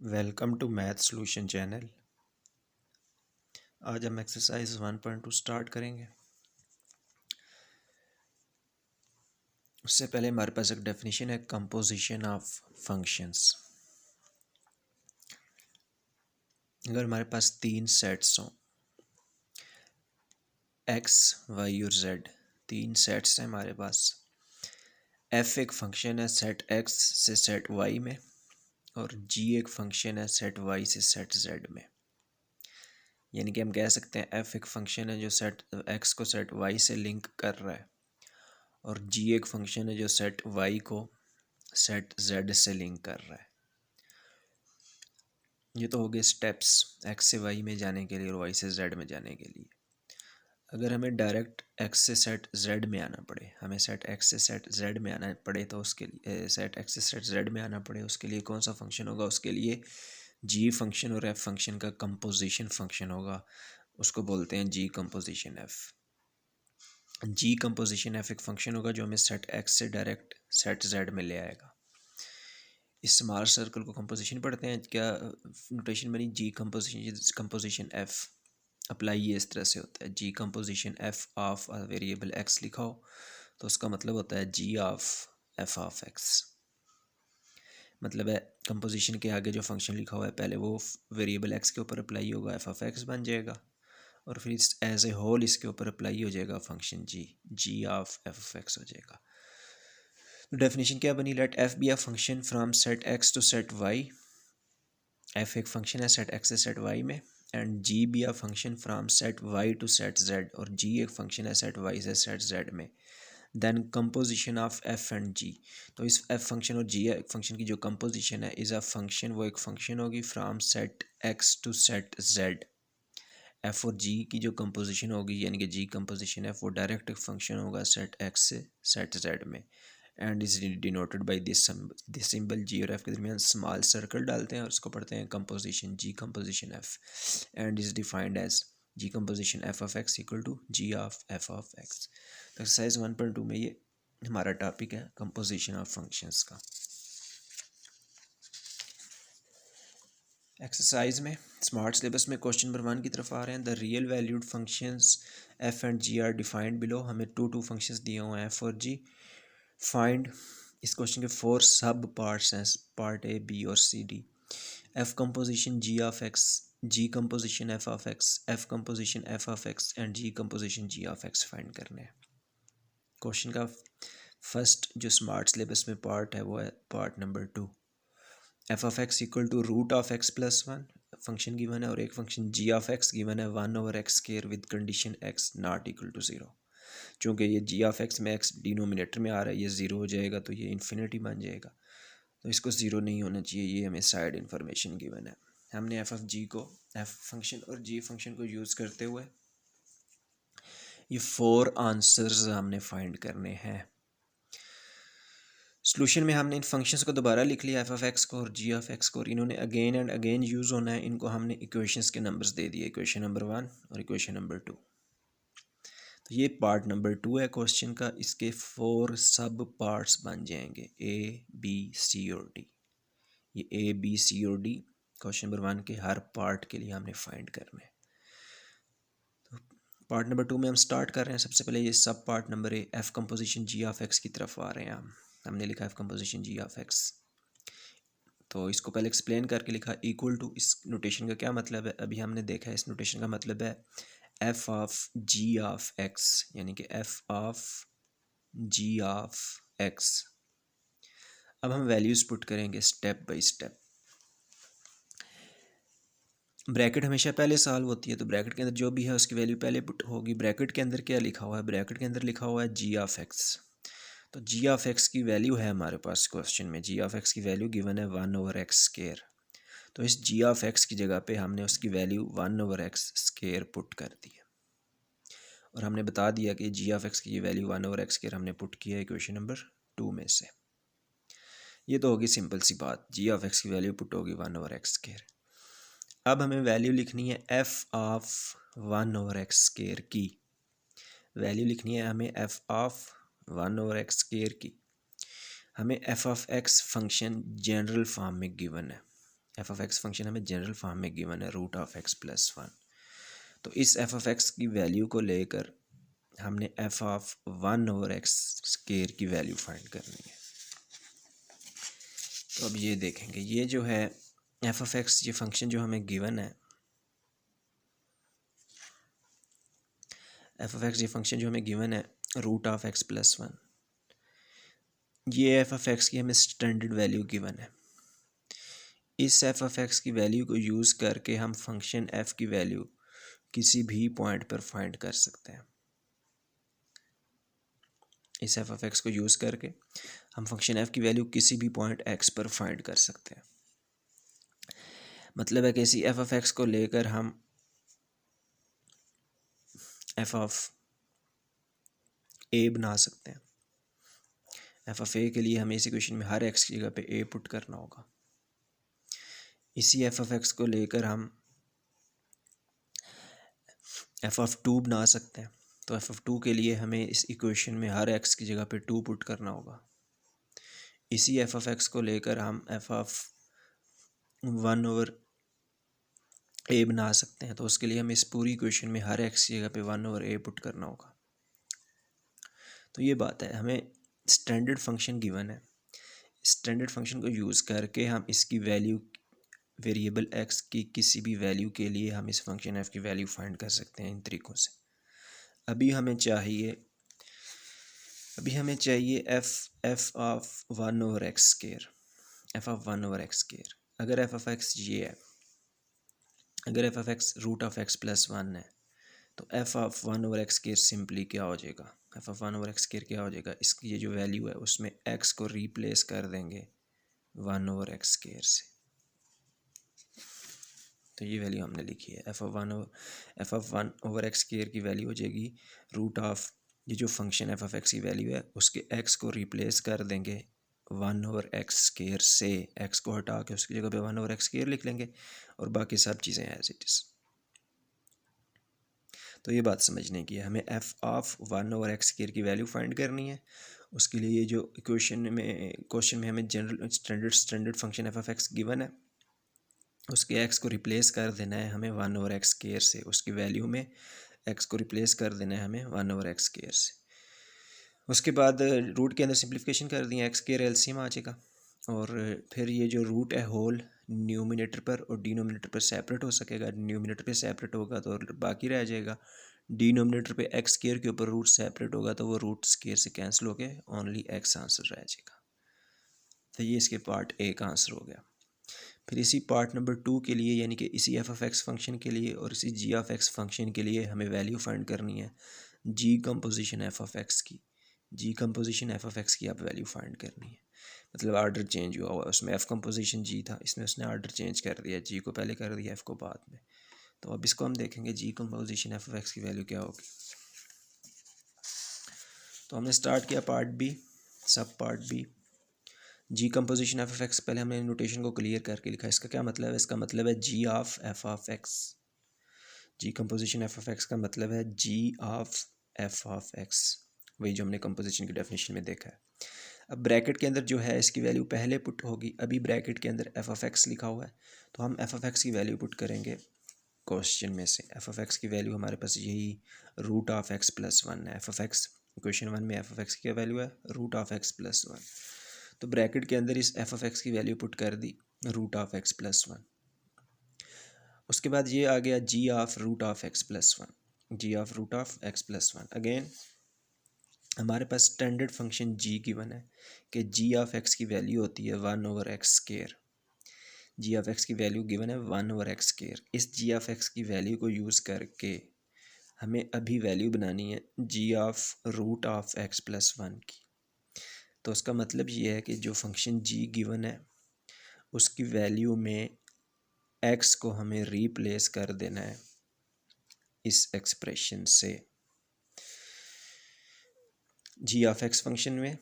Welcome to math solution channel. आज हम exercise 1.2 start करेंगे। उससे पहले हमारे पास एक डेफिनेशन है कंपोजिशन ऑफ फंक्शंस। अगर हमारे पास तीन सेट्स हों एक्स वाई और जेड, तीन सेट्स हैं हमारे पास। एफ एक फंक्शन है सेट एक्स से सेट वाई में, और जी एक फंक्शन है सेट वाई से सेट जेड में। यानी कि हम कह सकते हैं एफ एक फंक्शन है जो सेट एक्स को सेट वाई से लिंक कर रहा है, और जी एक फंक्शन है जो सेट वाई को सेट जेड से लिंक कर रहा है। ये तो हो गए स्टेप्स एक्स से वाई में जाने के लिए और वाई से जेड में जाने के लिए। अगर हमें डायरेक्ट एक्स से सेट जेड में आना पड़े, हमें सेट एक्स से सेट जेड में आना पड़े, तो उसके लिए सेट एक्स से सेट जेड में आना पड़े, उसके लिए कौन सा फंक्शन होगा? उसके लिए जी फंक्शन और एफ फंक्शन का कंपोजिशन फंक्शन होगा। उसको बोलते हैं जी कंपोजिशन एफ। जी कंपोजिशन एफ एक फंक्शन होगा जो हमें सेट एक्स से डायरेक्ट सेट जेड में ले आएगा। इस स्मॉल सर्कल को कंपोजिशन पढ़ते हैं। क्या नोटेशन बनी? जी कंपोजिशन एफ अप्लाई ये इस तरह से होता है, g composition f of variable x लिखा हो तो उसका मतलब होता है g of f of x. मतलब है कंपोजिशन के आगे जो फंक्शन लिखा हुआ है पहले वो वेरिएबल एक्स के ऊपर अप्लाई होगा, एफ ऑफ एक्स बन जाएगा, और फिर एज ए होल इसके ऊपर अप्लाई हो जाएगा function ji, ji of f of x हो जाएगा। तो डेफिनेशन क्या बनी? Late F be a function from set x to set Y. F एक फंक्शन है सेट एक्स से सेट वाई में, and G be a function from set Y to set Z, और जी एक फंक्शन है सेट वाई से set Z में। Then composition of F and जी। तो इस एफ फंक्शन और जी फंक्शन की जो कंपोजिशन है इज़ अ फंक्शन, वो एक फंक्शन होगी from set x to set Z. F और जी की जो कंपोजिशन होगी यानी कि जी कंपोजिशन एफ, वो डायरेक्ट एक फंक्शन होगा सेट एक्स से सेट जेड में, and is denoted by this symbol. जी और एफ के दरमियान स्मॉल सर्कल डालते हैं और उसको पढ़ते हैं composition g composition f, and is defined as g composition f of x equal to g of f of x. तो एक्सरसाइज 1.2 में ये हमारा टॉपिक है कंपोजिशन ऑफ फंक्शंस का। एक्सरसाइज में स्मार्ट सिलेबस में क्वेश्चन नंबर 1 की तरफ आ रहे हैं। The real valued functions f and g are defined below. हमें टू फंक्शंस दिए हुए हैं एफ और जी। फाइंड, इस क्वेश्चन के 4 सब पार्ट्स हैं, पार्ट ए बी और c d. F composition g of x, g composition f of x, f composition f of x and g composition g of x find करने हैं। Question का first जो smart syllabus में part है वो है part number 2। F of x equal to root of x plus 1 function given है, और एक function g of x given है 1/x square with condition x not equal to 0। चूँकि ये जी ऑफ एक्स में एक्स डिनोमिनेटर में आ रहा है, ये 0 हो जाएगा तो ये इन्फिनिटी बन जाएगा, तो इसको 0 नहीं होना चाहिए। ये हमें साइड इन्फॉर्मेशन गिवन है। हमने एफ ऑफ जी को, एफ फंक्शन और जी फंक्शन को यूज़ करते हुए ये 4 आंसर्स हमने फाइंड करने हैं। सोल्यूशन में हमने इन फंक्शंस को दोबारा लिख लिया, एफ ऑफ एक्स को और जी ऑफ एक्स को, और इन्होंने अगेन एंड अगेन यूज़ होना है। इनको हमने इक्वेशंस के नंबर्स दे दिए, इक्वेशन नंबर 1 और इक्वेशन नंबर 2। तो ये पार्ट नंबर 2 है क्वेश्चन का। इसके 4 सब पार्ट्स बन जाएंगे ए बी सी और डी। ये ए बी सी और डी क्वेश्चन नंबर 1 के हर पार्ट के लिए हमने फाइंड करना है। तो पार्ट नंबर 2 में हम स्टार्ट कर रहे हैं। सबसे पहले ये सब part number a, f composition g of x की तरफ आ रहे हैं हम। हमने लिखा f composition g of x, तो इसको पहले एक्सप्लेन करके लिखा इक्वल टू। इस नोटेशन का क्या मतलब है अभी हमने देखा है। इस नोटेशन का मतलब है f of g of x, यानी कि f of g of x. अब हम वैल्यूज़ पुट करेंगे स्टेप बाय स्टेप। ब्रैकेट हमेशा पहले सॉल्व होती है, तो ब्रैकेट के अंदर जो भी है उसकी वैल्यू पहले पुट होगी। ब्रैकेट के अंदर क्या लिखा हुआ है? ब्रैकेट के अंदर लिखा हुआ है जी ऑफ एक्स। तो जी ऑफ एक्स की वैल्यू है हमारे पास क्वेश्चन में, जी ऑफ एक्स की वैल्यू गिवन है 1/x स्क्वायर। तो इस जी ऑफ एक्स की जगह पे हमने उसकी वैल्यू 1/x स्क्वायर पुट कर दी है, और हमने बता दिया कि जी ऑफ एक्स की ये वैल्यू 1/x स्क्वायर हमने पुट किया है इक्वेशन नंबर 2 में से। ये तो होगी सिंपल सी बात, जी ऑफ एक्स की वैल्यू पुट होगी 1/x स्क्वायर। अब हमें वैल्यू लिखनी है एफ ऑफ 1/x स्क्वायर की। वैल्यू लिखनी है हमें एफ ऑफ 1/x स्क्वायर की। हमें f of x function general form में गिवन है। एफ ऑफ एक्स फंक्शन हमें जनरल फॉर्म में गिवन है root of x plus one. तो इस एफ ऑफ एक्स की वैल्यू को लेकर हमने f of one over x square की वैल्यू फाइंड करनी है। तो अब ये देखेंगे, ये जो है एफ ऑफ एक्स, ये फंक्शन जो हमें गिवन है, एफ ऑफ एक्स ये फंक्शन जो हमें गिवन है root of x plus one, ये एफ ऑफ एक्स की हमें स्टैंडर्ड वैल्यू गिवन है। इस एफ ऑफ एक्स की वैल्यू को यूज़ करके हम फंक्शन एफ की वैल्यू किसी भी पॉइंट पर फाइंड कर सकते हैं। इस एफ ऑफ एक्स को यूज़ करके हम फंक्शन एफ की वैल्यू किसी भी पॉइंट एक्स पर फाइंड कर सकते हैं। मतलब है कि इसी एफ ऑफ एक्स को लेकर हम एफ ऑफ ए बना सकते हैं। एफ ऑफ ए के लिए हमें इस इक्वेशन में हर एक्स की जगह पे ए पुट करना होगा। इसी एफ ऑफ एक्स को लेकर हम एफ ऑफ टू बना सकते हैं। तो एफ ऑफ टू के लिए हमें इस इक्वेशन में हर एक्स की जगह पे टू पुट करना होगा। इसी एफ ऑफ एक्स को लेकर हम एफ ऑफ वन ओवर ए बना सकते हैं। तो उसके लिए हमें इस पूरी इक्वेशन में हर एक्स की जगह पे वन ओवर ए पुट करना होगा। तो ये बात है, हमें स्टैंडर्ड फंक्शन गिवन है, स्टैंडर्ड फंक्शन को यूज़ करके हम इसकी वैल्यू वेरिएबल एक्स की किसी भी वैल्यू के लिए हम इस फंक्शन एफ की वैल्यू फाइंड कर सकते हैं इन तरीक़ों से। अभी हमें चाहिए f of one over x square, f of one over x square. अगर एफ ऑफ एक्स ये है, अगर f of x root of x plus one है, तो f of one over x square simply क्या हो जाएगा, f of one over x square क्या हो जाएगा, इसकी ये जो वैल्यू है उसमें एक्स को रिप्लेस कर देंगे वन ओवर एक्स स्क्वायर से। तो ये वैल्यू हमने लिखी है, f of one over x square की वैल्यू हो जाएगी रूट ऑफ, ये जो फंक्शन एफ ऑफ एक्स की वैल्यू है उसके एक्स को रिप्लेस कर देंगे वन ओवर एक्स स्क्वायर से, एक्स को हटा के उसकी जगह पे वन ओवर एक्स स्क्वायर लिख लेंगे और बाकी सब चीज़ें एज इट इज़। तो ये बात समझने की है, हमें f of one over x square की वैल्यू फाइंड करनी है। उसके लिए ये जो क्वेश्चन में हमें general standard function F of x given है, उसके एक्स को रिप्लेस कर देना है हमें वन ओवर एक्स स्क्वायर से, उसकी वैल्यू में एक्स को रिप्लेस कर देना है हमें वन ओवर एक्स स्क्वायर से। उसके बाद रूट के अंदर सिंप्लीफिकेशन कर दिया, एक्स स्क्वायर एलसीएम आ जाएगा और फिर ये जो रूट है होल न्यूमिनेटर पर और डिनोमिनेटर पर सेपरेट हो सकेगा। न्यूमिनेटर पे सेपरेट होगा तो बाकी रह जाएगा, डिनोमिनेटर पे एक्स स्क्वायर के ऊपर रूट सेपरेट होगा तो वो रूट स्क्वायर से कैंसिल हो के ओनली एक्स आंसर रह जाएगा। तो ये इसके पार्ट ए का आंसर हो गया। फिर इसी पार्ट नंबर टू के लिए, यानी कि इसी एफ ऑफ एक्स फंक्शन के लिए और इसी जी ऑफ एक्स फंक्शन के लिए हमें वैल्यू फाइंड करनी है g composition f of x की। जी कंपोजिशन एफ ऑफ एक्स की आप वैल्यू फाइंड करनी है, मतलब आर्डर चेंज हुआ हुआ, उसमें एफ कंपोजिशन जी था, इसमें उसने आर्डर चेंज कर दिया, जी को पहले कर दिया एफ को बाद में। तो अब इसको हम देखेंगे g composition f of x की वैल्यू क्या होगी। तो हमने स्टार्ट किया part B, sub part B, g composition f of x. पहले हमने नोटेशन को क्लियर करके लिखा, इसका क्या मतलब है, इसका मतलब है g of f of x. G composition f of x का मतलब है g of f of x, वही जो हमने कंपोजिशन की डेफिनेशन में देखा है। अब ब्रैकेट के अंदर जो है इसकी वैल्यू पहले पुट होगी, अभी ब्रैकेट के अंदर एफ ऑफ एक्स लिखा हुआ है तो हम एफ ऑफ एक्स की वैल्यू पुट करेंगे क्वेश्चन में से। एफ ऑफ एक्स की वैल्यू हमारे पास यही root of x plus one है। F of x question one में एफ ऑफ एक्स की क्या वैल्यू है, root of x plus one. तो ब्रैकेट के अंदर इस एफ ऑफ एक्स की वैल्यू पुट कर the root of x plus one. उसके बाद ये आ गया जी of root of x plus one, g of root of x plus one. Again हमारे पास स्टैंडर्ड फंक्शन जी गिवन है कि जी ऑफ एक्स की वैल्यू होती है one over x square. G of x की वैल्यू गिवन है one over x square. इस जी ऑफ एक्स की वैल्यू को यूज़ करके हमें अभी वैल्यू बनानी है g of root of x plus one की। तो उसका मतलब ये है कि जो फंक्शन जी गिवन है उसकी वैल्यू में एक्स को हमें रिप्लेस कर देना है इस एक्सप्रेशन से। जी ऑफ एक्स फंक्शन में,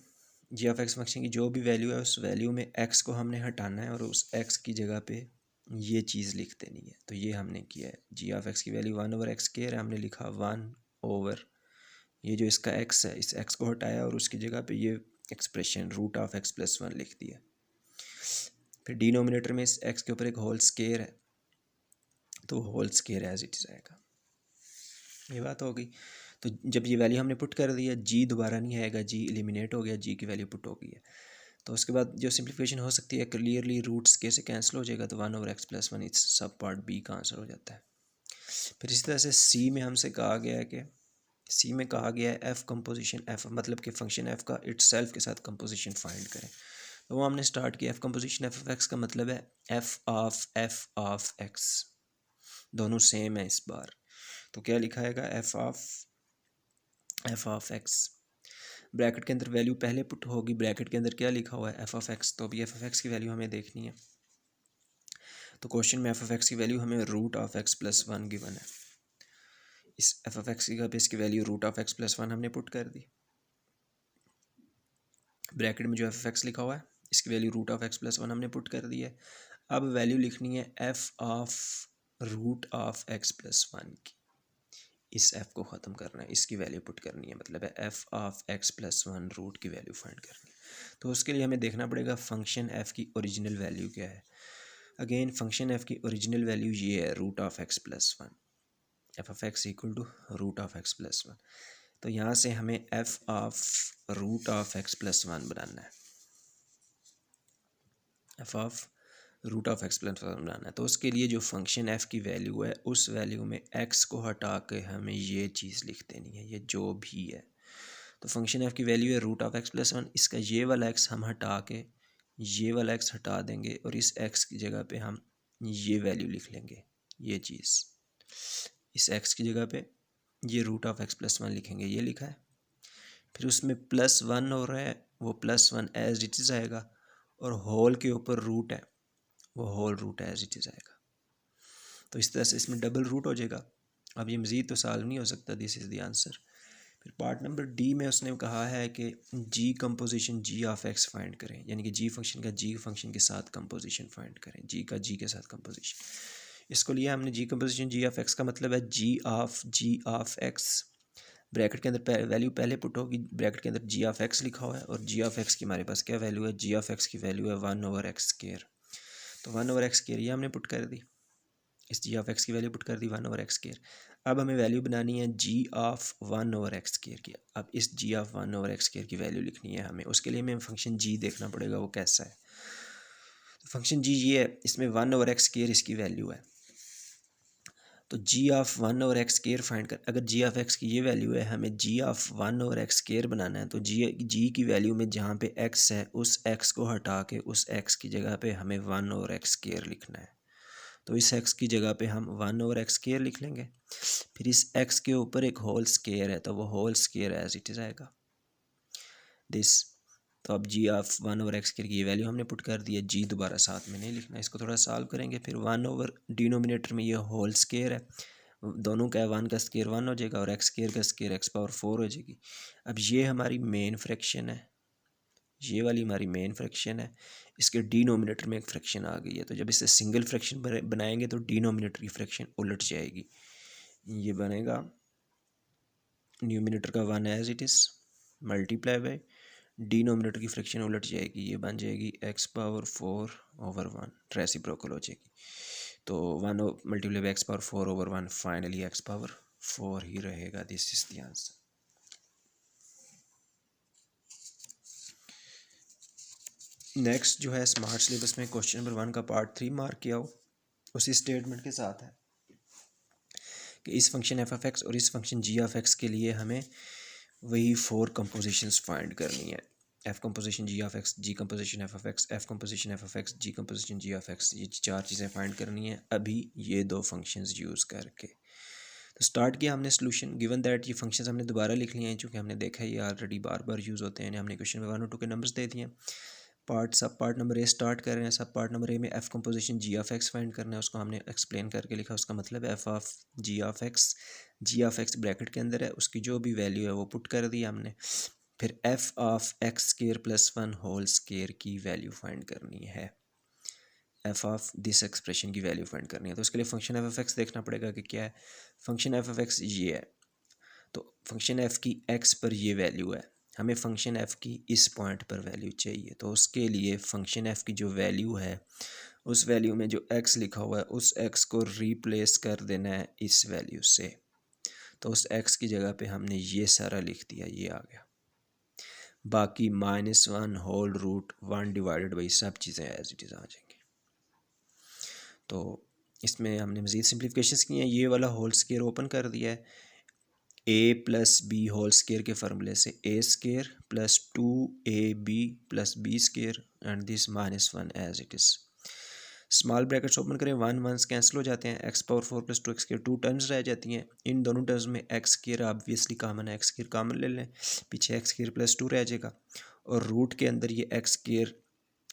जी ऑफ एक्स फंक्शन की जो भी वैल्यू है उस वैल्यू में एक्स को हमने हटाना है और उस एक्स की जगह पे ये चीज़ लिख देनी है। तो ये हमने किया है, जी ऑफ एक्स की value one over x square है, हमने लिखा वन ओवर ये जो इसका एक्स है, इस एक्स को हटाया और उसकी जगह पे ये expression root of x plus one लिख दिया। फिर डिनोमिनेटर में इस एक्स के ऊपर एक होल स्केयर है, तो whole square as it is आएगा। ये बात हो गई। तो जब ये वैल्यू हमने पुट कर दिया, जी दोबारा नहीं आएगा, जी एलिमिनेट हो गया, जी की वैल्यू पुट हो गई है। तो उसके बाद जो सिंप्लीफिकेशन हो सकती है, क्लियरली रूट्स के से कैंसिल हो जाएगा, तो 1/x+1 इस सब पार्ट बी का आंसर हो जाता है। फिर इसी तरह से सी में हमसे कहा गया है कि सी में कहा गया है एफ कंपोजिशन, एफ मतलब कि फंक्शन एफ का इटसेल्फ के साथ कंपोजिशन फाइंड करें। तो वो हमने स्टार्ट किया। F composition f of x का मतलब है एफ ऑफ एक्स, दोनों सेम है इस बार। तो क्या लिखा है एफ ऑफ एक्स, ब्रैकेट के अंदर वैल्यू पहले पुट होगी, ब्रैकेट के अंदर क्या लिखा हुआ है एफ ऑफ एक्स। तो अभी एफ ऑफ एक्स की वैल्यू हमें देखनी है। तो क्वेश्चन में एफ ऑफ एक्स की वैल्यू हमें √(x+1) गिवन है। इस एफ ऑफ एक्स की इसकी वैल्यू √(x+1) हमने पुट कर दी। ब्रैकेट में जो एफ ऑफ एक्स लिखा हुआ है इसकी वैल्यू √(x+1) हमने पुट कर दी है। अब वैल्यू लिखनी है एफ ऑफ √(x+1) की। इस एफ को ख़त्म करना है, इसकी वैल्यू पुट करनी है, मतलब है एफ ऑफ x+1 रूट की वैल्यू फाइंड करनी है। तो उसके लिए हमें देखना पड़ेगा फंक्शन एफ की ओरिजिनल वैल्यू क्या है। अगेन फंक्शन एफ की ओरिजिनल वैल्यू ये है √(x+1), f of x equal to √(x+1). तो यहाँ से हमें एफ ऑफ √(x+1) बनाना है, एफ ऑफ √(x+1) बनाना है। तो उसके लिए जो फंक्शन एफ की वैल्यू है उस वैल्यू में एक्स को हटा के हमें ये चीज़ लिख देनी है, ये जो भी है। तो फंक्शन एफ की वैल्यू है √(x+1), इसका ये वाला एक्स हम हटा के ये वाला एक्स हटा देंगे और इस एक्स की जगह पे हम ये वैल्यू लिख लेंगे, ये चीज़ इस एक्स की जगह पे ये √(x+1) लिखेंगे, ये लिखा है। फिर उसमें +1 हो रहा है, वो +1 एज इट इज़ आएगा, और होल के ऊपर रूट है, वो whole root as it is आएगा। तो इस तरह से इसमें डबल रूट हो जाएगा। अब ये मज़ीद तो सॉल्व नहीं हो सकता, दिस इज़ द आंसर। फिर पार्ट नंबर डी में उसने कहा है कि g composition g of x find करें, यानी कि जी फंक्शन का जी फंक्शन के साथ कंपोजिशन फाइंड करें, जी का जी के साथ कंपोजिशन। इसको लिया हमने जी कंपोजिशन जी ऑफ एक्स का मतलब है जी ऑफ एक्स। ब्रैकेट के अंदर वैल्यू पहले पुट होगी, ब्रैकेट के अंदर जी ऑफ एक्स लिखा हुआ है, और जी ऑफ एक्स की हमारे पास क्या वैल्यू है, जी ऑफ एक्स की वैल्यू है 1/x²। तो 1/x² ये हमने पुट कर दी, इस जी ऑफ एक्स की वैल्यू पुट कर दी 1/x²। अब हमें वैल्यू बनानी है जी ऑफ 1/x² की। अब इस जी ऑफ 1/x² की वैल्यू लिखनी है हमें, उसके लिए हमें फंक्शन जी देखना पड़ेगा वो कैसा है। तो फंक्शन जी ये है, इसमें 1/x² इसकी वैल्यू है। तो जी ऑफ 1/x² फाइंड कर, अगर जी ऑफ एक्स की ये वैल्यू है, हमें जी ऑफ 1/x² बनाना है, तो जी की वैल्यू में जहाँ पे x है उस x को हटा के उस x की जगह पे हमें 1/x² लिखना है। तो इस x की जगह पे हम 1/x² लिख लेंगे। फिर इस x के ऊपर एक होल स्केयर है, तो वो whole square as it is आएगा दिस। तो अब जी ऑफ 1/x² की ये वैल्यू हमने पुट कर दी है, जी दोबारा साथ में नहीं लिखना, इसको थोड़ा सॉल्व करेंगे। फिर 1 डिनोमिनेटर में ये होल स्केयर है, दोनों का 1 का स्केयर 1 हो जाएगा और x² का स्केयर x⁴ हो जाएगी। अब ये हमारी मेन फ्रैक्शन है, ये वाली हमारी मेन फ्रैक्शन है, इसके डिनोमिनेटर में एक फ्रैक्शन आ गई है। तो जब इसे सिंगल फ्रैक्शन बनाएंगे तो डिनोमिनेटर की फ्रैक्शन उलट जाएगी, ये बनेगा न्यूमिनेटर का 1 as it is multiply by denominator की फ्रैक्शन उलट जाएगी, ये बन जाएगी x⁴/1, रेसिप्रोकल हो जाएगी। तो 1 multiply by x⁴/1, finally x⁴ ही रहेगा। This is the answer. Next जो है स्मार्ट सिलेबस में क्वेश्चन नंबर 1 का पार्ट 3 मार्क किया हो, उसी स्टेटमेंट के साथ है कि इस फंक्शन एफ ऑफ एक्स और इस फंक्शन जी ऑफ एक्स के लिए हमें वही 4 कंपोजिशंस फाइंड करनी है। F composition g of x, g composition f of x, f composition f of x, g composition g of x, ये 4 चीज़ें फाइंड करनी है अभी ये 2 फंक्शंस यूज़ करके। तो स्टार्ट किया हमने सोल्यूशन, गिवन दैट ये फंक्शंस हमने दोबारा लिख लिए हैं चूँकि हमने देखा है ये ऑलरेडी बार बार यूज़ होते हैं। हमने क्वेश्चन में 1 और 2 के नंबर्स दे दिए हैं। सब पार्ट नंबर ए स्टार्ट कर रहे हैं। सब पार्ट नंबर ए में f composition g of x find करना है, उसको हमने एक्सप्लेन करके लिखा, उसका मतलब f of g of x, g of x bracket के अंदर है, उसकी जो भी वैल्यू है वो पुट कर दी हमने। फिर f of x² + 1 whole square की वैल्यू फाइंड करनी है, एफ ऑफ दिस एक्सप्रेशन की वैल्यू फाइंड करनी है। तो उसके लिए फंक्शन एफ ऑफ एक्स देखना पड़ेगा कि क्या है। फंक्शन एफ ऑफ एक्स ये है, तो फंक्शन एफ की एक्स पर ये वैल्यू है, हमें फंक्शन एफ़ की इस पॉइंट पर वैल्यू चाहिए, तो उसके लिए फ़ंक्शन एफ़ की जो वैल्यू है उस वैल्यू में जो एक्स लिखा हुआ है उस एक्स को रिप्लेस कर देना है इस वैल्यू से। तो उस एक्स की जगह पे हमने ये सारा लिख दिया, ये आ गया। बाकी -1 होल रूट 1 डिवाइडेड बाई सब चीज़ें एज इट इज़ आ जाएंगी। तो इसमें हमने मज़ीद सिंप्लीफिकेशंस की हैं। ये वाला होल स्केयर ओपन कर दिया है, a plus b whole square के फार्मूले से a square plus 2ab plus b square and this -1 as it is. Small brackets open करें, 1 1 कैंसिल हो जाते हैं, x power 4 plus 2 x square 2 terms रह जाती हैं। इन दोनों टर्म्स में एक्स स्केयर ऑब्वियसली कॉमन है, एक्स स्केयर कॉमन ले लें, पीछे एक्स स्केयर प्लस 2 रह जाएगा और रूट के अंदर ये एक्स स्केयर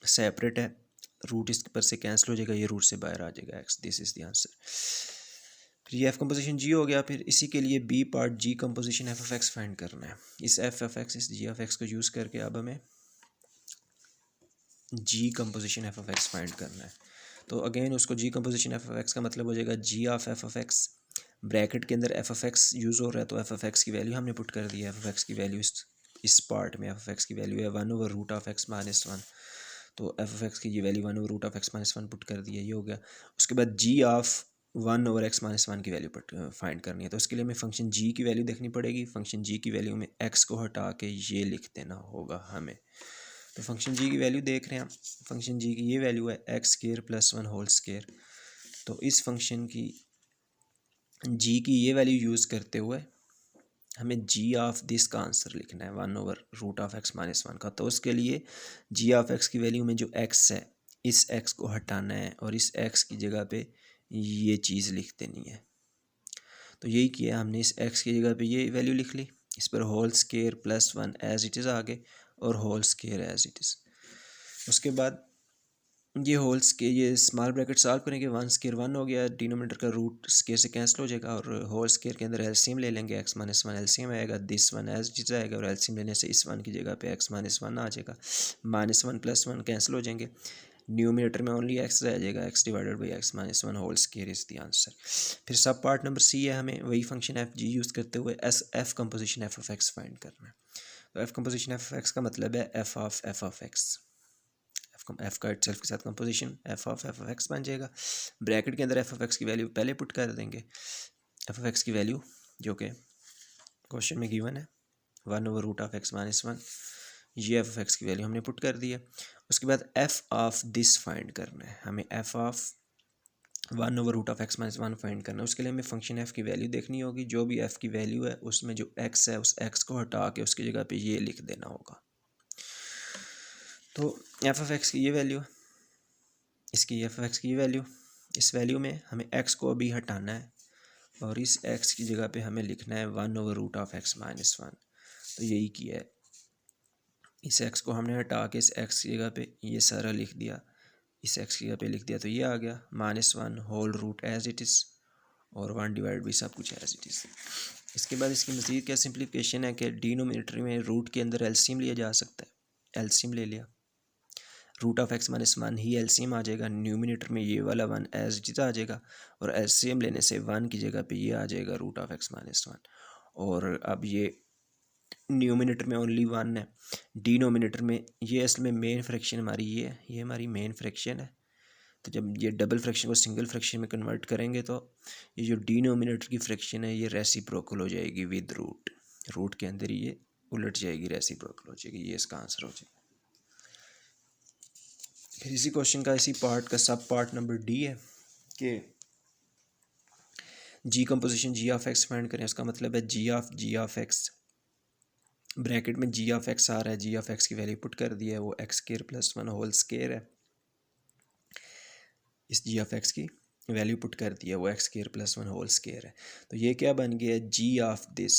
सेपरेट है, रूट इस पर से कैंसिल हो जाएगा, ये रूट से बाहर आ जाएगा x. This is the answer. फिर ये एफ कंपोजिशन जी हो गया। फिर इसी के लिए b part g composition f of x find करना है। इस एफ ऑफ एक्स इस जी ऑफ एक्स को यूज़ करके अब हमें g composition f of x find करना है। तो अगेन उसको g composition f of x का मतलब हो जाएगा g of f of x, bracket के अंदर एफ ऑफ एक्स यूज़ हो रहा है तो एफ ऑफ एक्स की वैल्यू हमने पुट कर दी है। एफ ऑफ एक्स की वैल्यू इस पार्ट में एफ ऑफ एक्स की वैल्यू है 1 ओवर रूट ऑफ एक्स -1, तो एफ ऑफ एक्स की ये value 1 over root of x -1 put कर दी है, ये हो गया। उसके बाद जी ऑफ 1 ओवर एक्स -1 की वैल्यू पुट फाइंड करनी है, तो उसके लिए हमें फंक्शन जी की वैल्यू देखनी पड़ेगी। फंक्शन जी की वैल्यू में एक्स को हटा के ये लिख देना होगा हमें। तो फंक्शन जी की वैल्यू देख रहे हैं हम, फंक्शन जी की ये वैल्यू है x square plus 1 whole square. तो इस फंक्शन की जी की ये वैल्यू यूज़ करते हुए हमें जी ऑफ दिस का आंसर लिखना है 1 ओवर रूट ऑफ एक्स -1 का। तो उसके लिए जी ऑफ एक्स की वैल्यू में जो एक्स है इस एक्स को हटाना है और इस एक्स की जगह पे ये चीज़ लिख देनी है। तो यही किया हमने, इस एक्स की जगह पे ये वैल्यू लिख ली, इस पर whole square plus 1 as it is आगे और whole square as it is. उसके बाद ये होल स्केयर, ये स्मॉल ब्रैकेट सॉल्व करेंगे, 1 स्केयर 1 हो गया, डिनोमिनेटर का रूट स्केयर से कैंसिल हो जाएगा और होल स्केयर के अंदर एलसीएम ले लेंगे, एक्स -1 एलसीएम आएगा, दिस 1 एज इट आएगा और एलसीएम लेने से इस 1 की जगह पे एक्स -1 आ जाएगा, -1 प्लस 1 कैंसिल हो जाएंगे, न्यूमिनेटर में ओनली एक्स रह जाएगा, x divided by x -1 whole square is the answer. फिर सब पार्ट नंबर सी है, हमें वही फंक्शन एफ जी यूज़ करते हुए F composition f of x find करना है। तो F composition f of x का मतलब है एफ ऑफ एक्स, एफ का इटसेल्फ के साथ कंपोजिशन एफ ऑफ एक्स बन जाएगा। ब्रैकेट के अंदर एफ ऑफ एक्स की वैल्यू पहले पुट कर देंगे, एफ ऑफ एक्स की वैल्यू जो कि क्वेश्चन में गिवन है 1 ओवर रूट ऑफ एक्स -1, ये एफ ऑफ एक्स की वैल्यू हमने पुट कर दी है। उसके बाद एफ ऑफ दिस फाइंड करना है, हमें f of 1 over root of x -1 find करना है। उसके लिए हमें फंक्शन एफ की वैल्यू देखनी होगी, जो भी एफ की वैल्यू है उसमें जो एक्स है उस एक्स को हटा के उसकी जगह पे ये लिख देना होगा। तो एफ ऑफ एक्स की ये वैल्यू, इसकी एफ ऑफ एक्स की ये वैल्यू, इस वैल्यू में हमें एक्स को अभी हटाना है और इस एक्स की जगह पे हमें लिखना है 1 ओवर रूट ऑफ एक्स -1। तो यही किया है, इस एक्स को हमने हटा के इस एक्स की जगह पे ये सारा लिख दिया, इस एक्स की जगह पे लिख दिया, तो ये आ गया -1 whole root as it is और 1 डिवाइड बाई सब कुछ एज इट इज़। इसके बाद इसकी मज़ीद क्या सिंप्लीफिकेशन है कि डिनोमिनेटर में रूट के अंदर एलसीएम लिया जा सकता है, एलसीएम ले लिया, रूट ऑफ एक्स -1 ही एलसीएम आ जाएगा, न्यूमिनेटर में ये वाला 1 एज इट इज़ आ जाएगा और एलसीएम लेने से 1 की जगह पे ये आ जाएगा रूट ऑफ एक्स -1। और अब ये न्यूमिनेटर में ओनली 1 है, डिनोमिनेटर में ये असल में मेन फ्रैक्शन हमारी ये हमारी मेन फ्रैक्शन है। तो जब ये डबल फ्रैक्शन को सिंगल फ्रैक्शन में कन्वर्ट करेंगे तो ये जो डिनोमिनेटर की फ्रैक्शन है ये रेसिप्रोकल हो जाएगी विद रूट, रूट के अंदर ये उलट जाएगी, रेसिप्रोकल हो जाएगी, ये इसका आंसर हो जाएगा। फिर इसी क्वेश्चन का इसी पार्ट का सब पार्ट नंबर डी है कि g composition g of x find करें। उसका मतलब है जी ऑफ एक्स, ब्रैकेट में जी ऑफ एक्स आ रहा है, जी ऑफ एक्स की वैल्यू पुट कर दी है, वो x square plus 1 whole square है, इस जी ऑफ एक्स की वैल्यू पुट कर दी है, वो x square plus 1 whole square है। तो ये क्या बन गया है जी ऑफ दिस।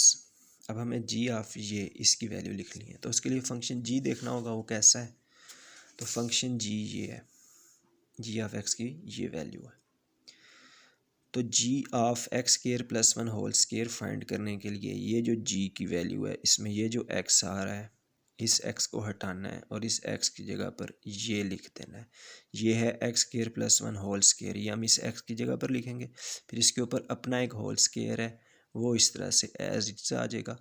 अब हमें जी ऑफ ये इसकी वैल्यू लिखनी है, तो उसके लिए फंक्शन जी देखना होगा वो कैसा है। तो फंक्शन जी ये है, जी ऑफ एक्स की ये वैल्यू है। तो g of x square plus 1 whole square find करने के लिए ये जो जी की वैल्यू है इसमें ये जो एक्स आ रहा है इस एक्स को हटाना है और इस एक्स की जगह पर ये लिख देना है, ये है x square plus 1 whole square, ये हम इस एक्स की जगह पर लिखेंगे, फिर इसके ऊपर अपना एक होल स्केयर है वो इस तरह से एज इट आ जाएगा।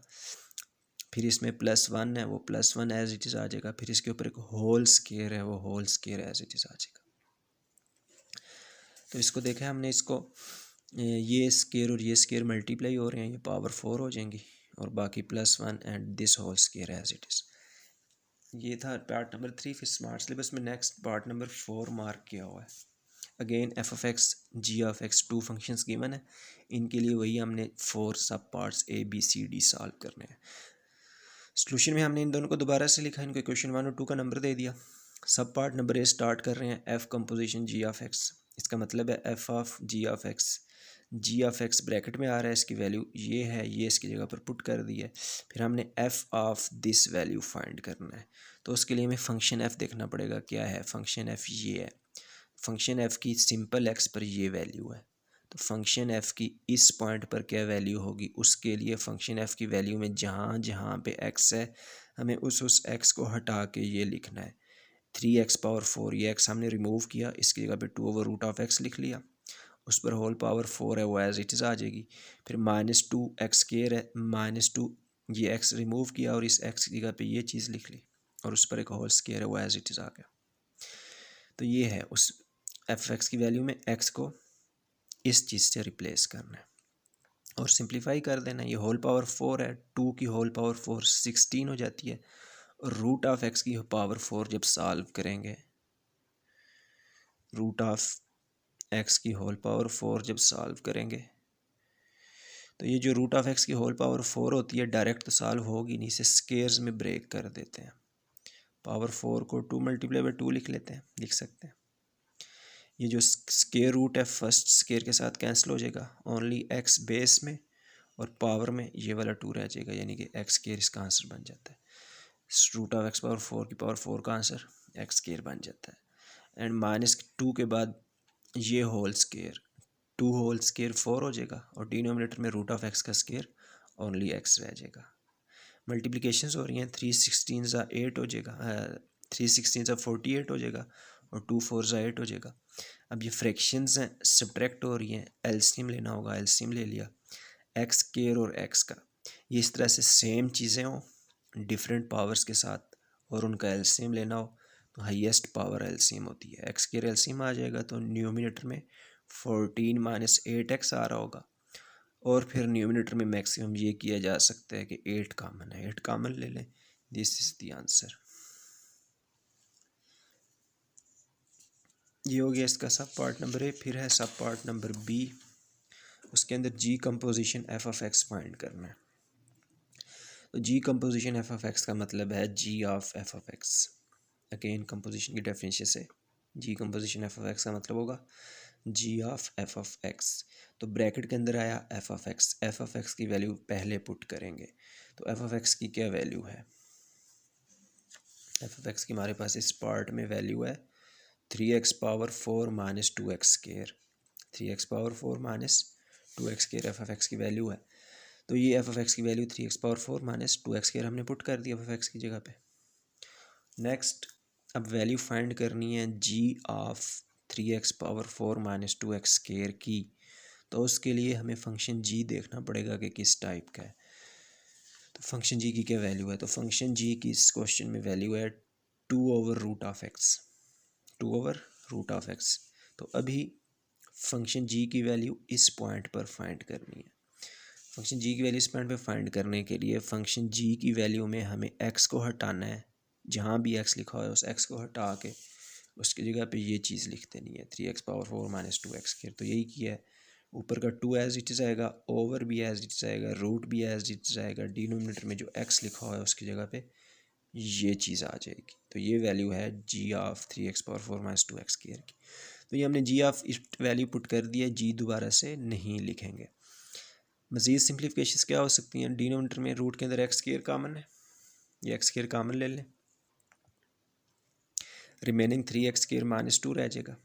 फिर इसमें +1 है, वो +1 एज इट इज़ आ जाएगा, फिर इसके ऊपर एक होल स्केयर है, वो whole square as it is आ जाएगा। तो इसको देखा है हमने, इसको ये स्केयर और ये स्केयर मल्टीप्लाई हो रहे हैं, ये पावर 4 हो जाएंगी, और बाकी +1 and this whole square as it is. ये था पार्ट नंबर 3। फिर स्मार्ट सिलेबस में नेक्स्ट पार्ट नंबर 4 मार्क किया हुआ है। Again f(x), g(x), 2 functions given है, इनके लिए वही हमने 4 सब पार्ट्स ABCD सॉल्व करने हैं। सोल्यूशन में हमने इन दोनों को दोबारा से लिखा, इनको क्वेश्चन 1 और 2 का नंबर दे दिया। सब पार्ट नंबर ए स्टार्ट कर रहे हैं f कंपोजिशन g(x), इसका मतलब है f(g)(x) ब्रैकेट में आ रहा है, इसकी वैल्यू ये है, ये इसकी जगह पर पुट कर दी है। फिर हमने f(दिस) वैल्यू फाइंड करना है, तो उसके लिए हमें फंक्शन f देखना पड़ेगा। क्या है फंक्शन f? ये है फंक्शन f की सिंपल x पर ये वैल्यू है, तो फंक्शन f की इस पॉइंट पर क्या वैल्यू होगी, उसके लिए फंक्शन f की वैल्यू में जहाँ जहाँ पे x है हमें उस x को हटा के ये लिखना है। 3x⁴, ये x हमने रिमूव किया, इसकी जगह पे 2/√x लिख लिया, उस पर होल पावर 4 है, वो एज इट इज़ आ जाएगी। फिर -2x² है, -2 ये x रिमूव किया और इस x की जगह पे ये चीज़ लिख ली, और उस पर एक होल स्क्वायर है, वो एज इट इज़ आ गया। तो ये है उस f(x) की वैल्यू में x को इस चीज़ से रिप्लेस करना है और सिंप्लीफाई कर देना। ये होल पावर 4 है, 2 की होल पावर 4 16 हो जाती है, और √(x) की पावर 4 जब सॉल्व करेंगे, √(x) की होल पावर 4 जब सॉल्व करेंगे, तो ये जो √(x) की होल पावर 4 होती है डायरेक्ट तो सॉल्व होगी नहीं, इसे स्केयर्स में ब्रेक कर देते हैं। पावर 4 को 2 × 2 लिख लेते हैं, लिख सकते हैं। ये जो स्केयर रूट है फर्स्ट स्केयर के साथ कैंसिल हो जाएगा, ओनली x बेस में और पावर में ये वाला 2 रह जाएगा, यानी कि x स्केयर इसका आंसर बन जाता है। √(x) पावर 4 की पावर 4 का आंसर x स्केयर बन जाता है। एंड -2 के बाद ये होल स्केयर, 2 होल स्केयर 4 हो जाएगा, और डिनोमिनेटर में √(x) का स्केयर ओनली x रह जाएगा। मल्टीप्लिकेशंस हो रही हैं, 3 16 8 हो जाएगा, 3 16 48 हो जाएगा, और 2 4 8 हो जाएगा। अब ये फ्रैक्शंस हैं, सब्ट्रैक्ट हो रही हैं, एलसीएम लेना होगा, एलसीएम ले लिया एक्स स्क्वायर और एक्स का। ये इस तरह से सेम चीज़ें हों डिफरेंट पावर्स के साथ और उनका एलसीएम लेना हो, तो हाईएस्ट पावर एलसीएम होती है। एक्स स्क्वायर एलसीएम आ जाएगा, तो न्यूमिनेटर में 14 - 8x आ रहा होगा, और फिर न्यूमिनेटर में मैक्सिमम ये किया जा सकता है कि 8 कॉमन है, 8 कॉमन ले लें। This is the answer. ये हो गया इसका सब पार्ट नंबर ए। फिर है सब पार्ट नंबर बी, उसके अंदर जी कंपोजिशन f(x) फाइंड करना है। तो जी कंपोजिशन f(x) का मतलब है g of f(x). Again composition की डेफिनेशन से जी कंपोजिशन f(x) का मतलब होगा g ऑफ f(x). तो ब्रैकेट के अंदर आया f(x), f(x) की वैल्यू पहले पुट करेंगे, तो f(x) की क्या वैल्यू है? f(x) की हमारे पास इस पार्ट में वैल्यू है 3x⁴ - 2x²। 3x⁴ - 2x² f(x) की वैल्यू है। तो ये f(x) की वैल्यू 3x⁴ - 2x² हमने पुट कर दिया f(x) की जगह पे। नेक्स्ट अब वैल्यू फाइंड करनी है g ऑफ 3x⁴ - 2x² की, तो उसके लिए हमें फंक्शन g देखना पड़ेगा कि किस टाइप का है। तो फंक्शन g की क्या वैल्यू है? तो फंक्शन g की इस क्वेश्चन में वैल्यू है 2/√x, 2/√x। तो अभी फंक्शन g की वैल्यू इस पॉइंट पर फाइंड करनी है। फंक्शन g की वैल्यू इस पॉइंट पर फाइंड करने के लिए फंक्शन g की वैल्यू में हमें x को हटाना है, जहाँ भी x लिखा है उस x को हटा के उसकी जगह पे ये चीज़ लिख देनी है 3x⁴ - 2x²। तो यही किया है। ऊपर का 2 एज इट इज़ आएगा, ओवर भी एज इट इज़ आएगा, रूट भी एज इट इज़ आएगा, डिनोमिनेटर में जो x लिखा हुआ है उसकी जगह पे ये चीज़ आ जाएगी। तो ये वैल्यू है g ऑफ 3x⁴ - 2x² की। तो ये हमने g ऑफ इस वैल्यू पुट कर दिया, g दोबारा से नहीं लिखेंगे। मज़ीद सिंप्लीफिकेशंस क्या हो सकती हैं? डिनोमिनेटर में रूट के अंदर x² कॉमन है, ये x² कॉमन ले लें, रिमेनिंग 3x² - 2 रह जाएगा,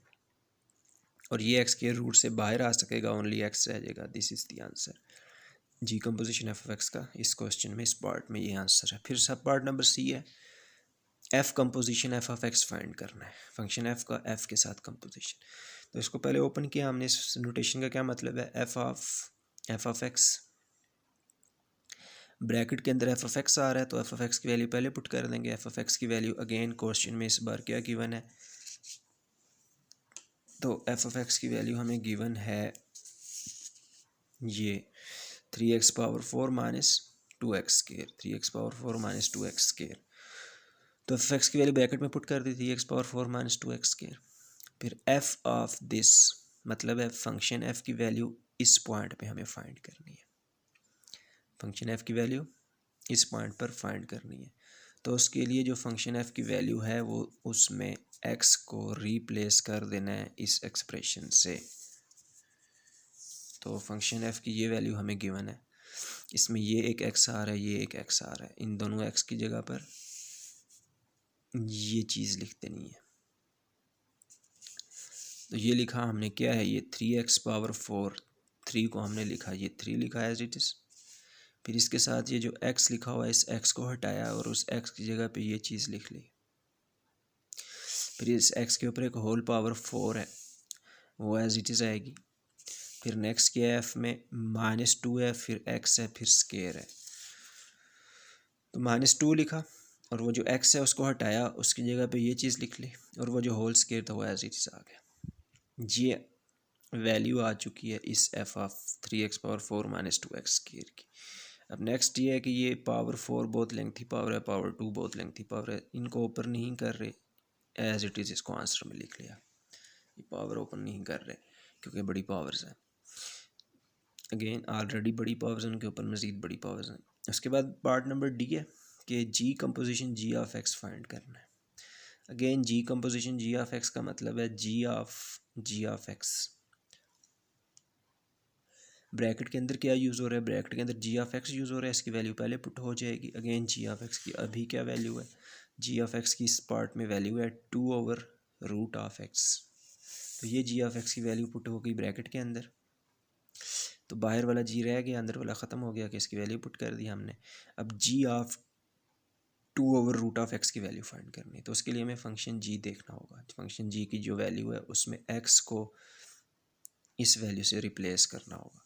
और ये x² रूट से बाहर आ सकेगा, ओनली x रह जाएगा। This is the answer. G composition f(x) का इस क्वेश्चन में इस पार्ट में ये आंसर है। फिर सब पार्ट नंबर सी है, f कंपोजिशन f(x) फाइंड करना है, फंक्शन f का f के साथ कंपोजिशन। तो इसको पहले ओपन किया हमने, इस नोटेशन का क्या मतलब है? f(x) ब्रैकेट के अंदर एफ ऑफ एक्स आ रहा है तो एफ ऑफ एक्स की वैल्यू पहले पुट कर देंगे। एफ ऑफ एक्स की वैल्यू अगेन क्वेश्चन में इस बार क्या गिवन है, तो एफ ऑफ एक्स की वैल्यू हमें गिवन है ये 3x⁴ minus 2x², 3x⁴ - 2x²। तो एफ एक्स की वैल्यू ब्रैकेट में पुट कर दी 3x⁴ माइनस 2x²। फिर एफ ऑफ दिस मतलब है फंक्शन एफ की वैल्यू इस पॉइंट पे हमें फाइंड करनी है। फंक्शन एफ की वैल्यू इस पॉइंट पर फाइंड करनी है। तो उसके लिए जो फंक्शन एफ की वैल्यू है वो उसमें एक्स को रिप्लेस कर देना है इस एक्सप्रेशन से। तो फंक्शन एफ की ये वैल्यू हमें गिवन है, इसमें ये एक एक्स आ रहा है, ये एक एक्स आ रहा है, इन दोनों एक्स की जगह पर ये चीज़ लिख देनी है। तो ये लिखा हमने क्या है, ये 3x⁴, 3 को हमने लिखा, ये 3 लिखा एज इट इज़। फिर इसके साथ ये जो x लिखा हुआ है इस x को हटाया और उस x की जगह पे ये चीज़ लिख ली। फिर इस x के ऊपर एक होल पावर 4 है वो एज इट इज़ आएगी। फिर नेक्स्ट क्या है, f में -2 है, फिर x है, फिर स्केयर है, तो -2 लिखा और वो जो x है उसको हटाया, उसकी जगह पे ये चीज़ लिख ली और वो जो होल स्केयर था वो एज इट इज़ आ गया। ये वैल्यू आ चुकी है इस f of 3x⁴ minus 2x square की। अब नेक्स्ट ये है कि ये पावर 4 बहुत लेंथी पावर है, पावर 2 बहुत लेंथी पावर है, इनको ओपन नहीं कर रहे, एज इट इज़ इसको आंसर में लिख लिया। ये पावर ओपन नहीं कर रहे क्योंकि बड़ी पावर्स हैं, अगेन ऑलरेडी बड़ी पावर्स हैं, उनके ऊपर मज़ीद बड़ी पावर्स हैं। उसके बाद पार्ट नंबर डी है कि g composition g of x find करना है। Again g composition g of x का मतलब है जी ऑफ एक्स। ब्रैकेट के अंदर क्या यूज़ हो रहा है, ब्रैकेट के अंदर जी ऑफ एक्स यूज़ हो रहा है, इसकी वैल्यू पहले पुट हो जाएगी। अगेन जी ऑफ एक्स की अभी क्या वैल्यू है, जी ऑफ एक्स की इस पार्ट में वैल्यू है 2/√x। तो ये जी ऑफ एक्स की वैल्यू पुट हो गई ब्रैकेट के अंदर, तो बाहर वाला जी रह गया, अंदर वाला ख़त्म हो गया कि इसकी वैल्यू पुट कर दी हमने। अब जी ऑफ 2/√x की वैल्यू फाइंड करनी है, तो उसके लिए हमें फंक्शन जी देखना होगा। फंक्शन जी की जो वैल्यू है उसमें x को इस वैल्यू से रिप्लेस करना होगा।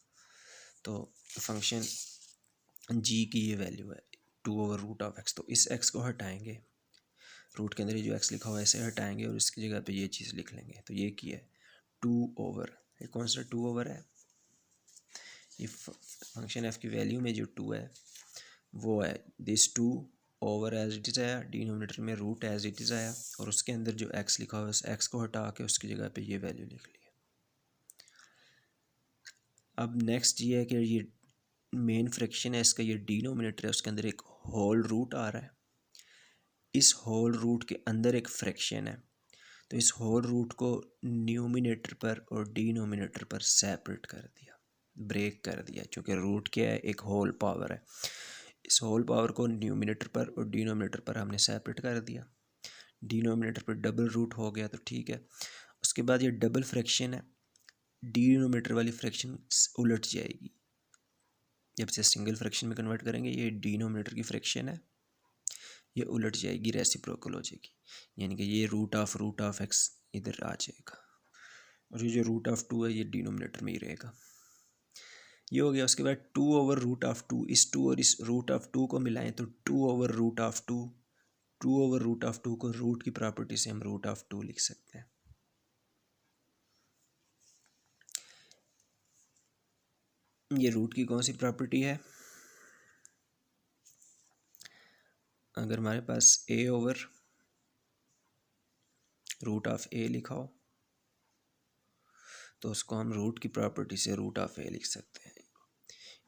तो फंक्शन जी की ये वैल्यू है 2/√x, तो इस x को हटाएंगे, रूट के अंदर ये जो x लिखा हुआ है इसे हटाएंगे और इसकी जगह पे ये चीज़ लिख लेंगे। तो ये की है 2/, ये कौन सा 2/ है, ये फंक्शन f की वैल्यू में जो 2 है वो है दिस 2/, एज इट इज़ आया, डिनोमिनेटर में रूट एज इट इज़ आया और उसके अंदर जो x लिखा हुआ है उस x को हटा के उसकी जगह पे ये वैल्यू लिख ली है। अब नेक्स्ट ये है कि ये मेन फ्रैक्शन है इसका, ये डिनोमिनेटर है, उसके अंदर एक होल रूट आ रहा है, इस होल रूट के अंदर एक फ्रैक्शन है, तो इस होल रूट को न्यूमिनेटर पर और डिनोमिनेटर पर सेपरेट कर दिया, ब्रेक कर दिया, क्योंकि रूट क्या है, एक होल पावर है। इस होल पावर को न्यूमिनेटर पर और डिनोमिनेटर पर हमने सेपरेट कर दिया, डिनोमिनेटर पर डबल रूट हो गया तो ठीक है। उसके बाद ये डबल फ्रैक्शन है, डिनोमिनेटर वाली फ्रैक्शन उलट जाएगी, जब से सिंगल फ्रैक्शन में कन्वर्ट करेंगे ये डिनोमिनेटर की फ्रैक्शन है ये उलट जाएगी, रेसिप्रोकल हो जाएगी, यानी कि ये रूट ऑफ x इधर आ जाएगा और ये जो रूट ऑफ 2 है ये डिनोमिनेटर में ही रहेगा। ये हो गया। उसके बाद 2/√2, इस 2 और इस रूट ऑफ 2 को मिलाएं तो 2/√2, 2/√2 को रूट की प्रॉपर्टी से हम रूट ऑफ 2 लिख सकते हैं। ये रूट की कौन सी प्रॉपर्टी है, अगर हमारे पास a/√a लिखा हो तो उसको हम रूट की प्रॉपर्टी से रूट ऑफ a लिख सकते हैं,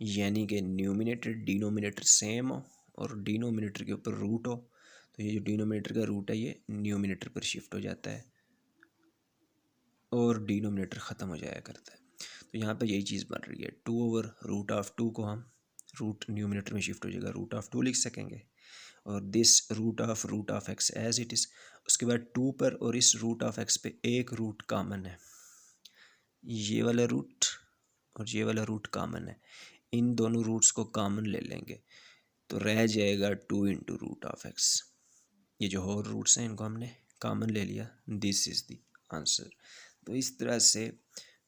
यानी कि न्यूमिनेटर डिनोमिनेटर सेम हो और डिनोमिनेटर के ऊपर रूट हो, तो ये जो डिनोमिनेटर का रूट है ये न्यूमिनेटर पर शिफ्ट हो जाता है और डिनोमिनेटर ख़त्म हो जाया करता है। तो यहाँ पर यही चीज़ बन रही है, 2/√2 को हम रूट न्यूमिनेटर में शिफ्ट हो जाएगा, रूट ऑफ 2 लिख सकेंगे और this root of x as it is. उसके बाद 2 पर और इस रूट ऑफ x पे एक रूट कॉमन है, ये वाला रूट और ये वाला रूट कॉमन है, इन दोनों रूट्स को कॉमन ले लेंगे तो रह जाएगा 2 × रूट ऑफ x। ये जो होल रूट्स हैं इनको हमने कॉमन ले लिया, दिस इज़ द आंसर। तो इस तरह से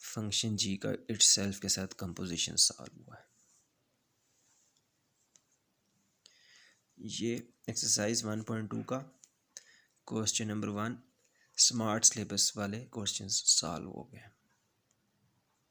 फंक्शन जी का इट्सेल्फ के साथ कंपोजिशन सॉल्व हुआ है। ये एक्सरसाइज 1.2 का क्वेश्चन नंबर 1 स्मार्ट सिलेबस वाले क्वेश्चंस सॉल्व हो गए।